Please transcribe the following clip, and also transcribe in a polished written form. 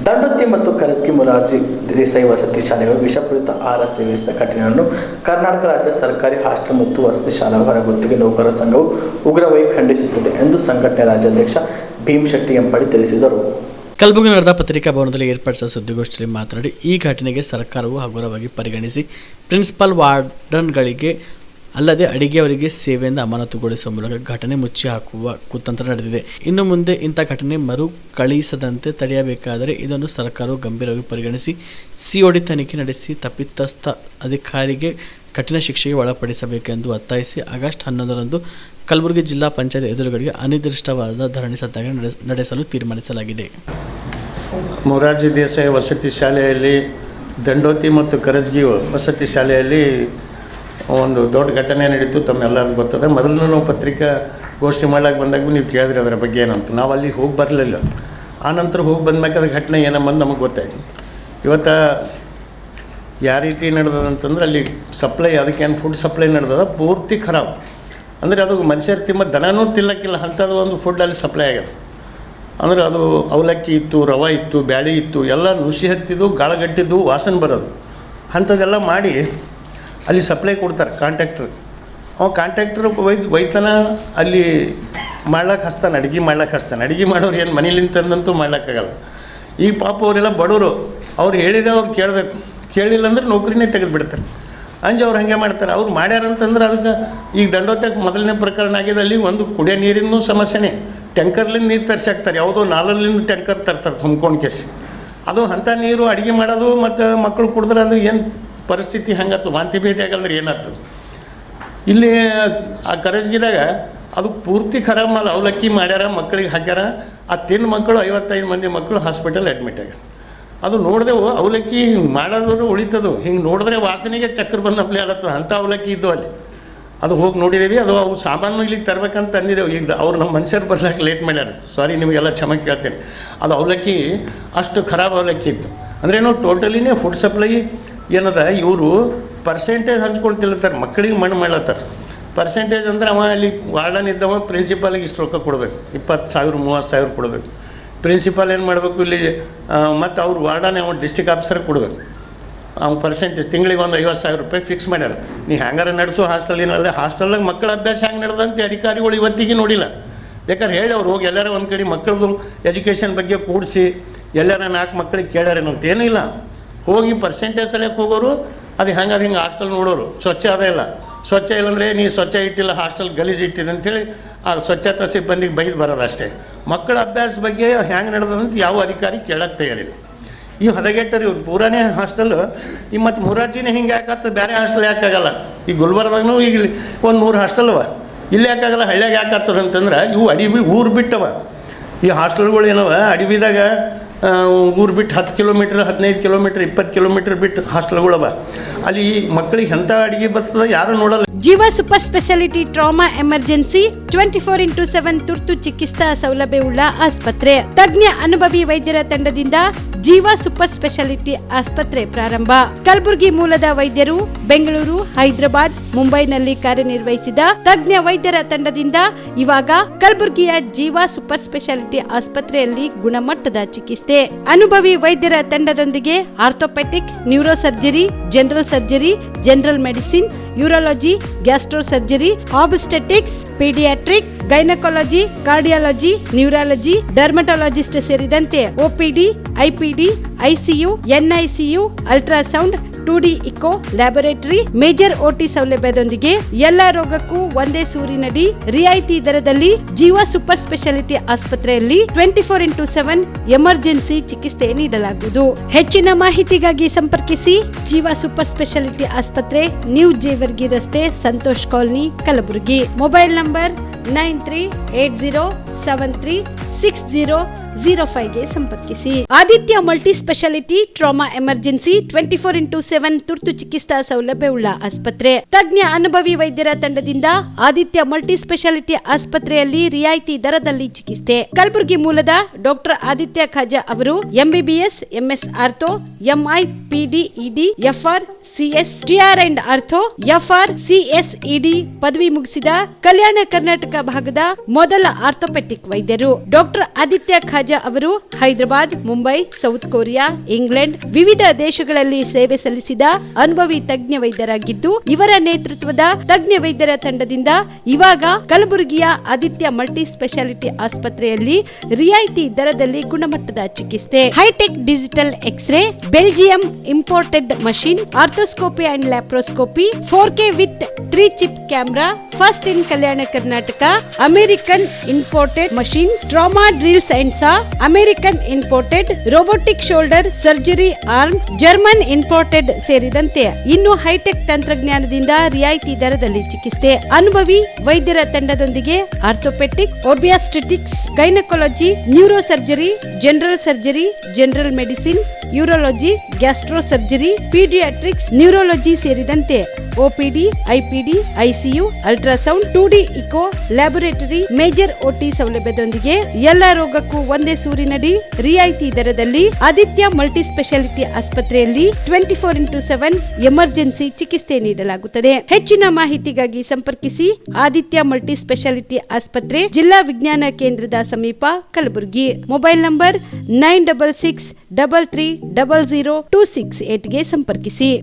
ದಂಡೋತಿ ಮತ್ತು ಕರಜಗಿ ಮೊರಾರ್ಜಿ ದೇಸಾಯಿ ವಸತಿ ಶಾಲೆಗಳು ವಿಷಪೂರಿತ ಆಹಾರ ಸೇವಿಸಿದ ಘಟನೆಯನ್ನು ಕರ್ನಾಟಕ ರಾಜ್ಯ ಸರ್ಕಾರಿ ಹಾಸ್ಟೆಲ್ ಮತ್ತು ವಸತಿ ಶಾಲಾ ಹೊರಗುತ್ತಿಗೆ ನೌಕರರ ಸಂಘವು ಉಗ್ರವಾಗಿ ಖಂಡಿಸುತ್ತದೆ ಎಂದು ಸಂಘಟನೆ ರಾಜ್ಯಾಧ್ಯಕ್ಷ ಭೀಮಶೆಟ್ಟಿ ಎಂಪಡಿ ತಿಳಿಸಿದರು. ಕಲಬುರಗಿ ನಗರದ ಪತ್ರಿಕಾ ಭವನದಲ್ಲಿ ಏರ್ಪಡಿಸಿದ ಸುದ್ದಿಗೋಷ್ಠಿಯಲ್ಲಿ ಮಾತನಾಡಿ, ಈ ಘಟನೆಗೆ ಸರ್ಕಾರವು ಹಗುರವಾಗಿ ಪರಿಗಣಿಸಿ ಪ್ರಿನ್ಸಿಪಾಲ್ ವಾರ್ಡನ್ಗಳಿಗೆ ಅಲ್ಲದೆ ಅಡಿಗೆಯವರಿಗೆ ಸೇವೆಯಿಂದ ಅಮಾನತುಗೊಳಿಸುವ ಮೂಲಕ ಘಟನೆ ಮುಚ್ಚಿ ಹಾಕುವ ಕುತಂತ್ರ ನಡೆದಿದೆ. ಇನ್ನು ಮುಂದೆ ಇಂಥ ಘಟನೆ ಮರುಕಳಿಸದಂತೆ ತಡೆಯಬೇಕಾದರೆ ಇದನ್ನು ಸರ್ಕಾರವು ಗಂಭೀರವಾಗಿ ಪರಿಗಣಿಸಿ ಸಿಒಡಿ ತನಿಖೆ ನಡೆಸಿ ತಪ್ಪಿತಸ್ಥ ಅಧಿಕಾರಿಗೆ ಕಠಿಣ ಶಿಕ್ಷೆಗೆ ಒಳಪಡಿಸಬೇಕೆಂದು ಒತ್ತಾಯಿಸಿ ಆಗಸ್ಟ್ 11ರಂದು ಕಲಬುರಗಿ ಜಿಲ್ಲಾ ಪಂಚಾಯತ್ ಎದುರುಗಡೆಗೆ ಅನಿರ್ದಿಷ್ಟವಾದ ಧರಣಿ ಸತ್ಯಾಗ್ರಹ ನಡೆಸಲು ತೀರ್ಮಾನಿಸಲಾಗಿದೆ. ಮೊರಾರ್ಜಿ ದೇಸಾಯಿ ವಸತಿ ಶಾಲೆಯಲ್ಲಿ ದಂಡೋತಿ ಮತ್ತು ಕರಜಗಿ ವಸತಿ ಶಾಲೆಯಲ್ಲಿ ಒಂದು ದೊಡ್ಡ ಘಟನೆ ನಡೀತು. ತಮ್ಮೆಲ್ಲರಿಗೂ ಗೊತ್ತದೆ. ಮೊದಲು ನಾವು ಪತ್ರಿಕಾಗೋಷ್ಠಿ ಮಾಡಕ್ಕೆ ಬಂದಾಗ ನೀವು ಕೇಳಿದ್ರಿ ಅದರ ಬಗ್ಗೆ ಏನಂತ. ನಾವು ಅಲ್ಲಿ ಹೋಗಿ ಬರಲಿಲ್ಲ. ಆ ನಂತರ ಹೋಗಿ ಬಂದ್ಮೇಲೆ ಅದ್ರ ಘಟನೆ ಏನಂಬಂದು ನಮಗೆ ಗೊತ್ತಾಯಿತು. ಇವತ್ತು ಯಾವ ರೀತಿ ನಡೆದದಂತಂದ್ರೆ ಅಲ್ಲಿ ಸಪ್ಲೈ ಅದಕ್ಕೇನು ಫುಡ್ ಸಪ್ಲೈ ನಡೆದದ ಪೂರ್ತಿ ಖರಾಬ್. ಅಂದರೆ ಅದು ಮನುಷ್ಯರು ದನನೂ ತಿನ್ನಕ್ಕಿಲ್ಲ ಅಂಥದ್ದು ಒಂದು ಫುಡ್ ಅಲ್ಲಿ ಸಪ್ಲೈ ಆಗ್ಯದ. ಅಂದರೆ ಅದು ಅವಲಕ್ಕಿ ಇತ್ತು, ರವೆ ಇತ್ತು, ಬ್ಯಾಳಿ ಇತ್ತು, ಎಲ್ಲ ನುಸಿ ಹತ್ತಿದ್ದು, ಗಾಳಗಟ್ಟಿದ್ದು, ವಾಸನೆ ಬರೋದು ಅಂಥದ್ದೆಲ್ಲ ಮಾಡಿ ಅಲ್ಲಿ ಸಪ್ಲೈ ಕೊಡ್ತಾರೆ ಕಾಂಟ್ರಾಕ್ಟ್ರ್. ಅವ ಕಾಂಟ್ರಾಕ್ಟ್ರ್ ಒಯ್ತಾನ ಅಲ್ಲಿ ಮಾಡ್ಲಿಕ್ಕೆ ಹಸ್ತಾನೆ, ಅಡುಗೆ ಮಾಡ್ಲಿಕ್ಕೆ ಹಸ್ತಾನೆ. ಅಡುಗೆ ಮಾಡೋರು ಏನು ಮನೇಲಿಂದ ತಂದಂತೂ ಮಾಡ್ಲಿಕ್ಕಾಗಲ್ಲ. ಈಗ ಪಾಪ ಅವರೆಲ್ಲ ಬಡವರು, ಅವ್ರು ಹೇಳಿದೆ ಅವ್ರು ಕೇಳಬೇಕು. ಕೇಳಿಲ್ಲ ಅಂದ್ರೆ ನೌಕರಿನೇ ತೆಗೆದುಬಿಡ್ತಾರೆ. ಅಂಜು ಅವ್ರು ಹಾಗೆ ಮಾಡ್ತಾರೆ. ಅವ್ರು ಮಾಡ್ಯಾರಂತಂದ್ರೆ ಅದಕ್ಕೆ ಈಗ ದಂಡೋತ್ಯಕ್ಕೆ ಮೊದಲನೇ ಪ್ರಕರಣ ಆಗಿದೆ. ಅಲ್ಲಿ ಒಂದು ಕುಡಿಯೋ ನೀರಿನ ಸಮಸ್ಯೆನೇ. ಟ್ಯಾಂಕರ್ಲಿಂದ ನೀರು ತರಿಸಾಕ್ತಾರೆ. ಯಾವುದೋ ನಾಲಲ್ಲಿಂದ ಟ್ಯಾಂಕರ್ ತರ್ತಾರೆ ತುಂಬ್ಕೊಂಡು ಕೇಸಿ. ಅದು ಅಂಥ ನೀರು ಅಡುಗೆ ಮಾಡೋದು ಮತ್ತು ಮಕ್ಕಳು ಕುಡಿದ್ರೆ ಅದು ಏನು ಪರಿಸ್ಥಿತಿ ಹಂಗಾತು, ವಾಂತಿ ಭೇದಿ ಆಗಲ್ರಿ ಏನಾಗ್ತದೆ. ಇಲ್ಲಿ ಆ ಕರಜಗಿದಾಗ ಅದು ಪೂರ್ತಿ ಖರಾಬ್ ಮಾಡಿ ಅವಲಕ್ಕಿ ಮಾಡ್ಯಾರ, ಮಕ್ಕಳಿಗೆ ಹಾಕ್ಯಾರ. ಆ ತಿಂದು ಮಕ್ಕಳು 55 ಮಂದಿ ಮಕ್ಕಳು ಹಾಸ್ಪಿಟಲ್ ಅಡ್ಮಿಟ್ ಆಗ್ಯಾರ. ಅದು ನೋಡಿದೆವು, ಅವಲಕ್ಕಿ ಮಾಡೋದ್ರು ಉಳಿತದು. ಹಿಂಗೆ ನೋಡಿದ್ರೆ ವಾಸನೆಗೆ ಚಕ್ರ ಬಂದಪ್ಲೆ ಆಗತ್ತದ. ಅಂಥ ಅವಲಕ್ಕಿ ಇದ್ದು ಅಲ್ಲಿ. ಅದು ಹೋಗಿ ನೋಡಿದ್ದೀವಿ. ಅದು ಅವು ಸಾಮಾನು ಇಲ್ಲಿಗೆ ತರ್ಬೇಕಂತ ಅಂದಿದ್ದೆವು. ಈಗ ಅವ್ರು ನಮ್ಮ ಮನುಷ್ಯರು ಬರ್ಲಿಕ್ಕೆ ಲೇಟ್ ಮಾಡ್ಯಾರ. ಸಾರಿ, ನಿಮಗೆಲ್ಲ ಕ್ಷಮೆ ಕೇಳ್ತೇನೆ. ಅದು ಅವಲಕ್ಕಿ ಅಷ್ಟು ಖರಾಬ್ ಅವಲಕ್ಕಿ ಇತ್ತು. ಅಂದ್ರೇನು ಟೋಟಲಿನೇ ಫುಡ್ ಸಪ್ಲೈ ಏನದ ಇವರು ಪರ್ಸೆಂಟೇಜ್ ಹಂಚ್ಕೊಳ್ತಿರ್ತಾರೆ. ಮಕ್ಕಳಿಗೆ ಮಣ್ಣು ಮಾಡ್ಲತ್ತಾರೆ. ಪರ್ಸೆಂಟೇಜ್ ಅಂದ್ರೆ ಅವ ಅಲ್ಲಿ ವಾರ್ಡನ್ ಇದ್ದವ ಪ್ರಿನ್ಸಿಪಾಲಿಗೆ ಇಷ್ಟು ರೊಕ್ಕ ಕೊಡಬೇಕು, 20,000 30,000 ಕೊಡಬೇಕು. ಪ್ರಿನ್ಸಿಪಾಲ್ ಏನು ಮಾಡಬೇಕು ಇಲ್ಲಿ ಮತ್ತು ಅವ್ರು ವಾರ್ಡನ್ ಅವ ಡಿಸ್ಟಿಕ್ ಆಫೀಸರ್ ಕೊಡಬೇಕು. ಅವ್ನು ಪರ್ಸೆಂಟೇಜ್ ತಿಂಗಳಿಗೆ ಒಂದು 50,000 ರೂಪಾಯಿ ಫಿಕ್ಸ್ ಮಾಡ್ಯಾರ. ನೀ ಹ್ಯಾಂಗಾರ ನಡೆಸೋ ಹಾಸ್ಟೆಲ್ ಏನಲ್ಲ. ಹಾಸ್ಟೆಲ್ದಾಗ ಮಕ್ಕಳ ಅಭ್ಯಾಸ ಹೆಂಗೆ ನಡೆದಂತೆ ಅಧಿಕಾರಿಗಳು ಇವತ್ತಿಗೆ ನೋಡಿಲ್ಲ. ಬೇಕಾದ್ರೆ ಹೇಳಿ ಅವ್ರು ಹೋಗಿ ಎಲ್ಲಾರ ಒಂದು ಕಡೆ ಮಕ್ಕಳದು ಎಜುಕೇಷನ್ ಬಗ್ಗೆ ಕೂಡಿಸಿ ಎಲ್ಲಾರ 4 ಮಕ್ಕಳಿಗೆ ಕೇಳ್ಯಾರೇನಂತ ಏನಿಲ್ಲ. ಹೋಗಿ ಪರ್ಸೆಂಟೇಜ್ ಸಲಕ್ಕೆ ಹೋಗೋರು. ಅದು ಹೆಂಗೆ ಹಿಂಗೆ ಹಾಸ್ಟೆಲ್ ನೋಡೋರು. ಸ್ವಚ್ಛ ಅದೇ ಇಲ್ಲ. ಸ್ವಚ್ಛ ಇಲ್ಲಾಂದರೆ ನೀ ಸ್ವಚ್ಛ ಇಟ್ಟಿಲ್ಲ, ಹಾಸ್ಟೆಲ್ ಗಲೀಜು ಇಟ್ಟಿದೆ ಅಂಥೇಳಿ ಆ ಸ್ವಚ್ಛತಾ ಸಿಬ್ಬಂದಿಗೆ ಬೈದು ಬರೋದು ಅಷ್ಟೇ. ಮಕ್ಕಳ ಅಭ್ಯಾಸ ಬಗ್ಗೆ ಹೆಂಗೆ ನಡೆದಂತ ಯಾವ ಅಧಿಕಾರಿ ಕೇಳಕ್ಕೆ ತಯಾರಿಲ್ಲ. ಇವು ಹದಗೆಟ್ಟರು ಇವ್ರು ಪೂರಾನೇ ಹಾಸ್ಟೆಲ್. ಈ ಮತ್ತು ಮೊರಾರ್ಜಿನೇ ಹಿಂಗೆ ಯಾಕಾಗ್ತದೆ, ಬೇರೆ ಹಾಸ್ಟೆಲ್ ಯಾಕಾಗಲ್ಲ? ಈ ಗುಲ್ಬರ್ಗದಾಗೂ ಈಗ ಒಂದು 3 ಹಾಸ್ಟೆಲ್ ಅವ. ಇಲ್ಲಿ ಯಾಕಾಗಲ್ಲ, ಹಳ್ಳಿಯಾಗ ಯಾಕಾಗ್ತದೆ ಅಂತಂದ್ರೆ ಇವು ಅಡಿಬಿ ಊರು ಬಿಟ್ಟವ. ಈ ಹಾಸ್ಟೆಲ್ಗಳು ಏನವ ಅಡವಿದಾಗ ಊರು ಬಿಟ್ಟು 10 ಕಿಲೋಮೀಟ್ರ್ 15 ಕಿಲೋಮೀಟ್ರ್ 20 ಕಿಲೋಮೀಟ್ರ್ ಬಿಟ್ಟು ಹಾಸ್ಟೆಲ್ಗಳವ. ಅಲ್ಲಿ ಮಕ್ಕಳಿಗೆ ಎಂಥ ಅಡುಗೆ ಬರ್ತದೆ ಯಾರು ನೋಡಲ್ಲ. ಜೀವ super speciality trauma emergency 24x7 ತುರ್ತು ಚಿಕಿತ್ಸಾ ಸೌಲಭ್ಯವುಳ್ಳ ಆಸ್ಪತ್ರೆ. ತಜ್ಞ ಅನುಭವಿ ವೈದ್ಯರ ತಂಡದಿಂದ ಜೀವ ಸೂಪರ್ ಸ್ಪೆಷಾಲಿಟಿ ಆಸ್ಪತ್ರೆ ಪ್ರಾರಂಭ. ಕಲಬುರಗಿ ಮೂಲದ ವೈದ್ಯರು ಬೆಂಗಳೂರು, ಹೈದರಾಬಾದ್, ಮುಂಬೈನಲ್ಲಿ ಕಾರ್ಯನಿರ್ವಹಿಸಿದ ತಜ್ಞ ವೈದ್ಯರ ತಂಡದಿಂದ ಇವಾಗ ಕಲಬುರಗಿಯ ಜೀವ ಸೂಪರ್ ಸ್ಪೆಷಾಲಿಟಿ ಆಸ್ಪತ್ರೆಯಲ್ಲಿ ಗುಣಮಟ್ಟದ ಚಿಕಿತ್ಸೆ. ಅನುಭವಿ ವೈದ್ಯರ ತಂಡದೊಂದಿಗೆ orthopaedic, neuro surgery, general surgery, general medicine, urology, gastro surgery, obstetrics, paediatric, gynaecology, cardiology, neurology, dermatologist ಸೇರಿದಂತೆ OPD, IPD, ICU, NICU, ultrasound, 2D echo, laboratory, major OT ಸೌಲಭ್ಯದೊಂದಿಗೆ ಎಲ್ಲ ರೋಗಕ್ಕೂ ಒಂದೇ ಸೂರಿನಡಿ ರಿಯಾಯಿತಿ ದರದಲ್ಲಿ ಜೀವ ಸೂಪರ್ ಸ್ಪೆಷಾಲಿಟಿ ಆಸ್ಪತ್ರೆಯಲ್ಲಿ 24x7 ಎಮರ್ಜೆನ್ಸಿ ಚಿಕಿತ್ಸೆ ನೀಡಲಾಗುವುದು. ಹೆಚ್ಚಿನ ಮಾಹಿತಿಗಾಗಿ ಸಂಪರ್ಕಿಸಿ ಜೀವ ಸೂಪರ್ ಸ್ಪೆಷಾಲಿಟಿ ಆಸ್ಪತ್ರೆ, ನ್ಯೂ ಜೇವರ್ಗಿ ರಸ್ತೆ, Santosh colony, Kalaburagi. Mobile number 9380736005ಗೆ ಸಂಪರ್ಕಿಸಿ. Aditya multi speciality trauma emergency 24x7 ತುರ್ತು ಚಿಕಿತ್ಸಾ ಸೌಲಭ್ಯವುಳ್ಳ ಆಸ್ಪತ್ರೆ. ತಜ್ಞ ಅನುಭವಿ ವೈದ್ಯರ ತಂಡದಿಂದ ಆದಿತ್ಯ ಮಲ್ಟಿ ಸ್ಪೆಷಾಲಿಟಿ ಆಸ್ಪತ್ರೆಯಲ್ಲಿ ರಿಯಾಯಿತಿ ದರದಲ್ಲಿ ಚಿಕಿತ್ಸೆ. ಕಲಬುರಗಿ ಮೂಲದ ಡಾಕ್ಟರ್ ಆದಿತ್ಯ ಖಾಜಾ ಅವರು MBBS, MS ortho, MI, PD, ED, FR, CS, TR and ortho, FR, CSED ಪದವಿ ಮುಗಿಸಿದ ಕಲ್ಯಾಣ ಕರ್ನಾಟಕ ಭಾಗದ ಮೊದಲ ಆರ್ಥೋಪೆಟಿಕ್ ವೈದ್ಯರು. ಡಾಕ್ಟರ್ ಆದಿತ್ಯ ಖಾಜಾ ಅವರು Hyderabad, Mumbai, south Korea, England ವಿವಿಧ ದೇಶಗಳಲ್ಲಿ ಸೇವೆ ಸಲ್ಲಿಸಿದ ಅನುಭವಿ ತಜ್ಞ ವೈದ್ಯರಾಗಿದ್ದು, ಇವರ ನೇತೃತ್ವದ ತಜ್ಞ ವೈದ್ಯರ ತಂಡದಿಂದ ಇವಾಗ ಕಲಬುರಗಿಯ ಆದಿತ್ಯ ಮಲ್ಟಿ ಸ್ಪೆಷಾಲಿಟಿ ಆಸ್ಪತ್ರೆಯಲ್ಲಿ ರಿಯಾಯಿತಿ ದರದಲ್ಲಿ ಗುಣಮಟ್ಟದ ಚಿಕಿತ್ಸೆ, hi-tech digital x-ray, Belgium imported machine, arthroscopy and laparoscopy, 4K with 3 chip camera, first in Kalyana Karnataka, American imported machine, trauma drills and saw, American imported robotic shoulder surgery arm, German imported ಸೇರಿದಂತೆ ಇನ್ನು high tech ತಂತ್ರಜ್ಞಾನದಿಂದ ರಿಯಾಯಿತಿ ದರದಲ್ಲಿ ಚಿಕಿತ್ಸೆ. ಅನುಭವಿ ವೈದ್ಯರ ತಂಡದೊಂದಿಗೆ orthopaedic, obstetrics, gynaecology, neuro surgery, general surgery, general medicine, urology, gastro surgery, paediatrics, neurology ಸೇರಿದಂತೆ OPD, IPD, ICU, ultrasound, 2D echo, laboratory, major OT ಸೌಲಭ್ಯದೊಂದಿಗೆ ಎಲ್ಲಾ ರೋಗಕ್ಕೂ ಒಂದೇ ಸೂರಿನಡಿ ರಿಯಾಯಿತಿ ದರದಲ್ಲಿ ಆದಿತ್ಯ ಮಲ್ಟಿ ಸ್ಪೆಷಾಲಿಟಿ ಆಸ್ಪತ್ರೆಯಲ್ಲಿ 24x7 ಎಮರ್ಜೆನ್ಸಿ ಚಿಕಿತ್ಸೆ ನೀಡಲಾಗುತ್ತದೆ. ಹೆಚ್ಚಿನ ಮಾಹಿತಿಗಾಗಿ ಸಂಪರ್ಕಿಸಿ ಆದಿತ್ಯ ಮಲ್ಟಿ ಸ್ಪೆಷಾಲಿಟಿ ಆಸ್ಪತ್ರೆ, ಜಿಲ್ಲಾ ವಿಜ್ಞಾನ ಕೇಂದ್ರದ ಸಮೀಪ, ಕಲಬುರಗಿ. ಮೊಬೈಲ್ ನಂಬರ್ 9663300268 ಗೆ ಸಂಪರ್ಕಿಸಿ.